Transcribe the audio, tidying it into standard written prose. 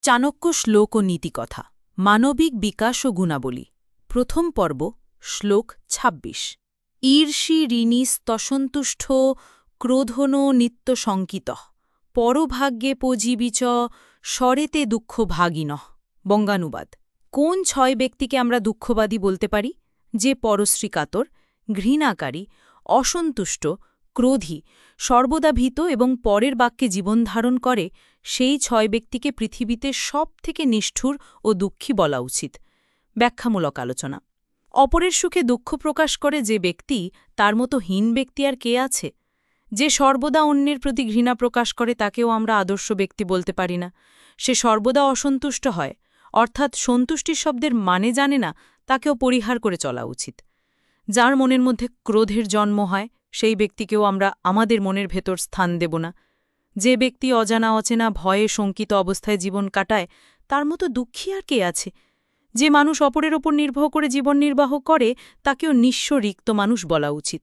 চাণক্য শ্লোক ও নীতিকথা মানবিক বিকাশ ও গুণাবলী প্রথম পর্ব শ্লোক ২৬ ঈর্ষি ঋণীস্তসন্তুষ্ট ক্রোধনো নিত্যশঙ্কিতঃ পরভাগ্যে পজীবিচ স্বরেতে দুঃখভাগিনঃ বঙ্গানুবাদ কোন ৬ ব্যক্তিকে আমরা দুঃখবাদী বলতে পারি? যে পরশ্রীকাতর, ঘৃণাকারী, অসন্তুষ্ট, ক্রোধী, সর্বদা ভীত এবং পরের বাক্যে জীবনধারণ করে, সেই ৬ ব্যক্তিকে পৃথিবীতে সবথেকে নিষ্ঠুর ও দুঃখী বলা উচিত। ব্যাখ্যামূলক আলোচনা। অপরের সুখে দুঃখ প্রকাশ করে যে ব্যক্তি, তার মতো হীন ব্যক্তি আর কে আছে? যে সর্বদা অন্যের প্রতি ঘৃণা প্রকাশ করে তাকেও আমরা আদর্শ ব্যক্তি বলতে পারি না। সে সর্বদা অসন্তুষ্ট হয়, অর্থাৎ সন্তুষ্টি শব্দের মানে জানে না, তাকেও পরিহার করে চলা উচিত। যার মনের মধ্যে ক্রোধের জন্ম হয়, সেই ব্যক্তিকেও আমরা আমাদের মনের ভেতর স্থান দেব না। যে ব্যক্তি অজানা অচেনা ভয়ে শঙ্কিত অবস্থায় জীবন কাটায়, তার মতো দুঃখী আর কে আছে? যে মানুষ অপরের ওপর নির্ভর করে জীবন নির্বাহ করে, তাকেও নিঃস্ব রিক্ত মানুষ বলা উচিত।